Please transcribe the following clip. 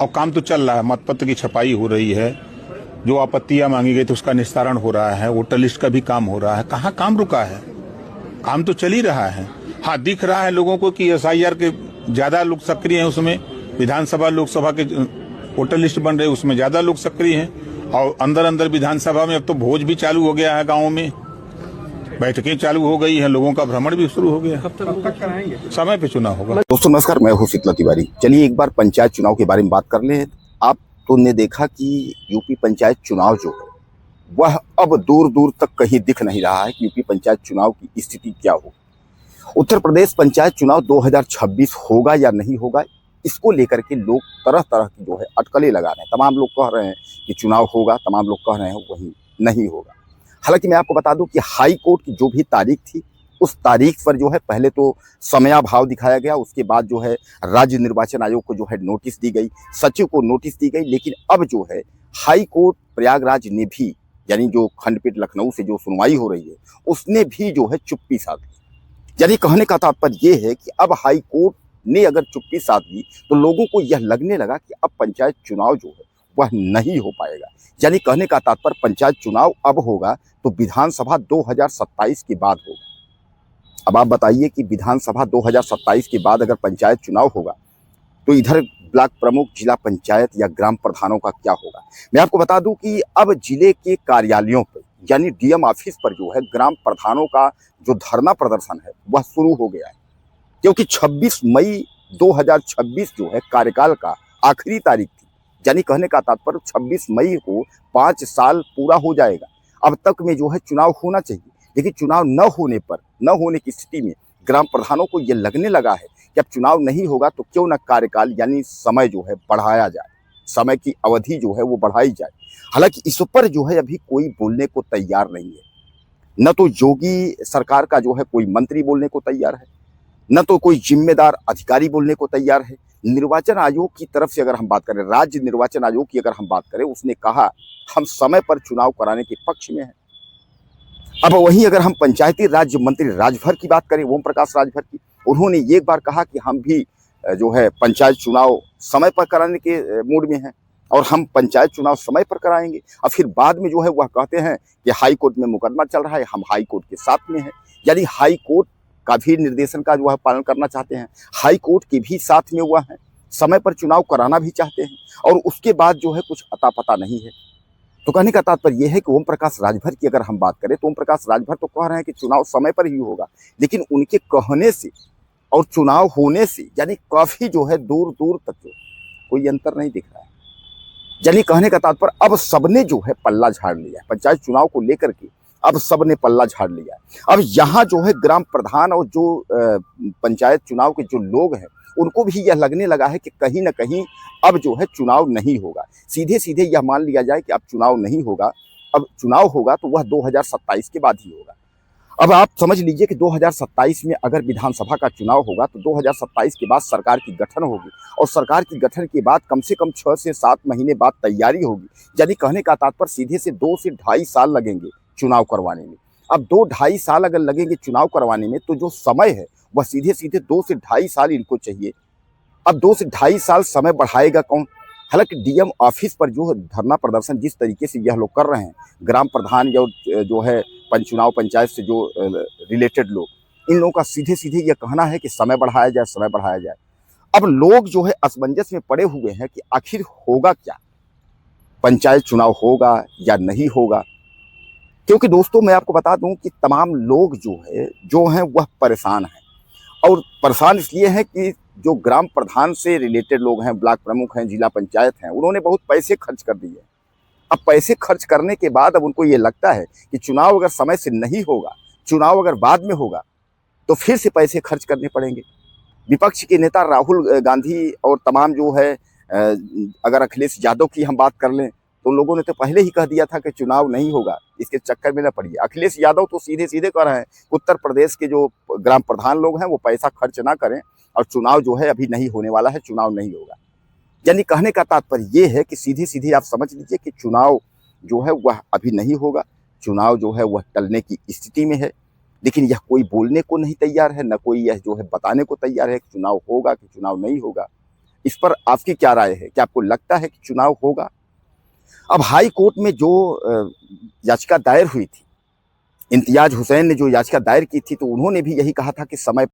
और काम तो चल रहा है, मतपत्र की छपाई हो रही है, जो आपत्तियां मांगी गई थी उसका निस्तारण हो रहा है, वोटर लिस्ट का भी काम हो रहा है। कहाँ काम रुका है? काम तो चल ही रहा है। हाँ, दिख रहा है लोगों को कि SIR के ज्यादा लोग सक्रिय हैं, उसमें विधानसभा लोकसभा के वोटर लिस्ट बन रहे उसमें ज्यादा लोग सक्रिय हैं। और अंदर अंदर विधानसभा में अब तो भोज भी चालू हो गया है, गाँव में बैठकें चालू हो गई है, लोगों का भ्रमण भी शुरू हो गया। कब तक कराएंगे? समय पे चुनाव होगा। दोस्तों नमस्कार, मैं हूं शीतला तिवारी। चलिए एक बार पंचायत चुनाव के बारे में बात कर लें। आप तो ने देखा कि यूपी पंचायत चुनाव जो है वह अब दूर दूर तक कहीं दिख नहीं रहा है कि यूपी पंचायत चुनाव की स्थिति क्या हो। उत्तर प्रदेश पंचायत चुनाव 2026 होगा या नहीं होगा, इसको लेकर के लोग तरह तरह की जो है अटकलें लगा रहे हैं। तमाम लोग कह रहे हैं कि चुनाव होगा, तमाम लोग कह रहे हैं वही नहीं होगा। हालांकि मैं आपको बता दूं कि हाई कोर्ट की जो भी तारीख थी उस तारीख पर जो है पहले तो समयाभाव दिखाया गया, उसके बाद जो है राज्य निर्वाचन आयोग को जो है नोटिस दी गई, सचिव को नोटिस दी गई। लेकिन अब जो है हाई कोर्ट प्रयागराज ने भी, यानी जो खंडपीठ लखनऊ से जो सुनवाई हो रही है उसने भी जो है चुप्पी साध ली। यानी कहने का तात्पर्य यह है कि अब हाई कोर्ट ने अगर चुप्पी साध ली तो लोगों को यह लगने लगा कि अब पंचायत चुनाव जो है वह नहीं हो पाएगा। यानी कहने का तात्पर्य पंचायत चुनाव अब होगा तो विधानसभा 2027 के बाद होगा। अब आप बताइए कि विधानसभा 2027 के बाद अगर पंचायत चुनाव होगा तो इधर ब्लॉक प्रमुख, जिला पंचायत या ग्राम प्रधानों का क्या होगा। मैं आपको बता दूं कि अब जिले के कार्यालयों पर यानी DM ऑफिस पर जो है ग्राम प्रधानों का जो धरना प्रदर्शन है वह शुरू हो गया है, क्योंकि 26 मई 2026 जो है कार्यकाल का आखिरी तारीख थी। यानी कहने का तात्पर्य 26 मई को 5 साल पूरा हो जाएगा। अब तक में जो है चुनाव होना चाहिए, लेकिन चुनाव न होने की स्थिति में ग्राम प्रधानों को यह लगने लगा है कि अब चुनाव नहीं होगा तो क्यों न कार्यकाल यानी समय जो है बढ़ाया जाए, समय की अवधि जो है वो बढ़ाई जाए। हालांकि इस पर जो है अभी कोई बोलने को तैयार नहीं है। न तो योगी सरकार का जो है कोई मंत्री बोलने को तैयार है, न तो कोई जिम्मेदार अधिकारी बोलने को तैयार है। निर्वाचन आयोग की तरफ से अगर हम बात करें, राज्य निर्वाचन आयोग की अगर हम बात करें, उसने कहा हम समय पर चुनाव कराने के पक्ष में हैं। अब वहीं अगर हम पंचायती राज्य मंत्री राजभर की बात करें, ओम प्रकाश राजभर की, उन्होंने एक बार कहा कि हम भी जो है पंचायत चुनाव समय पर कराने के मूड में हैं और हम पंचायत चुनाव समय पर कराएंगे। और फिर बाद में जो है वह कहते हैं कि हाई कोर्ट में मुकदमा चल रहा है, हम हाई कोर्ट के साथ में हैं। यानी हाई कोर्ट का भी निर्देशन का जो है पालन करना चाहते हैं, हाई कोर्ट के भी साथ में वह है, समय पर चुनाव कराना भी चाहते हैं। और उसके बाद जो है कुछ अता पता नहीं है। तो कहने का तात्पर्य यह है कि ओम प्रकाश राजभर की अगर हम बात करें तो ओम प्रकाश राजभर तो कह रहे हैं कि चुनाव समय पर ही होगा, लेकिन उनके कहने से और चुनाव होने से यानी काफी जो है दूर दूर तक जो कोई अंतर नहीं दिख रहा है। यानी कहने का तात्पर्य अब सबने जो है पल्ला झाड़ लिया है पंचायत चुनाव को लेकर के, अब सबने पल्ला झाड़ लिया है। अब यहाँ जो है ग्राम प्रधान और जो पंचायत चुनाव के जो लोग हैं उनको भी यह लगने लगा है कि कहीं ना कहीं अब जो है चुनाव नहीं होगा। सीधे सीधे यह मान लिया जाए कि अब चुनाव नहीं होगा, अब चुनाव होगा तो वह 2027 के बाद ही होगा। अब आप समझ लीजिए कि 2027 में अगर विधानसभा का चुनाव होगा तो 2027 के बाद सरकार की गठन होगी और सरकार की गठन के बाद कम से कम 6 से 7 महीने बाद तैयारी होगी। यानी कहने का तात्पर्य सीधे से 2 से ढाई साल लगेंगे चुनाव करवाने में। अब 2-2.5 साल अगर लगेंगे चुनाव करवाने में तो जो समय है वह सीधे सीधे 2 से ढाई साल इनको चाहिए। अब 2 से ढाई साल समय बढ़ाएगा कौन। हालांकि DM ऑफिस पर जो धरना प्रदर्शन जिस तरीके से यह लोग कर रहे हैं, ग्राम प्रधान या जो है चुनाव पंचायत से जो रिलेटेड लोग, इन लोगों का सीधे सीधे यह कहना है कि समय बढ़ाया जाए, समय बढ़ाया जाए। अब लोग जो है असमंजस में पड़े हुए हैं कि आखिर होगा क्या, पंचायत चुनाव होगा या नहीं होगा। क्योंकि दोस्तों मैं आपको बता दूं कि तमाम लोग जो हैं वह परेशान हैं, और परेशान इसलिए हैं कि जो ग्राम प्रधान से रिलेटेड लोग हैं, ब्लॉक प्रमुख हैं, जिला पंचायत हैं, उन्होंने बहुत पैसे खर्च कर दिए। अब पैसे खर्च करने के बाद अब उनको ये लगता है कि चुनाव अगर समय से नहीं होगा, चुनाव अगर बाद में होगा तो फिर से पैसे खर्च करने पड़ेंगे। विपक्ष के नेता राहुल गांधी और तमाम जो है, अगर अखिलेश यादव की हम बात कर लें तो लोगों ने तो पहले ही कह दिया था कि चुनाव नहीं होगा, इसके चक्कर में न पड़िए। अखिलेश यादव तो सीधे सीधे कह रहे हैं उत्तर प्रदेश के जो ग्राम प्रधान लोग हैं वो पैसा खर्च ना करें और चुनाव जो है अभी नहीं होने वाला है, चुनाव नहीं होगा। यानी कहने का तात्पर्य ये है कि सीधे सीधे आप समझ लीजिए कि चुनाव जो है वह अभी नहीं होगा, चुनाव जो है वह टलने की स्थिति में है। लेकिन यह कोई बोलने को नहीं तैयार है, न कोई यह जो है बताने को तैयार है कि चुनाव होगा कि चुनाव नहीं होगा। इस पर आपकी क्या राय है? क्या आपको लगता है कि चुनाव होगा? अब हाई कोर्ट में जो याचिका दायर हुई थी, इम्तियाज हुसैन ने जो याचिका दायर की थी, तो उन्होंने भी यही कहा था कि समय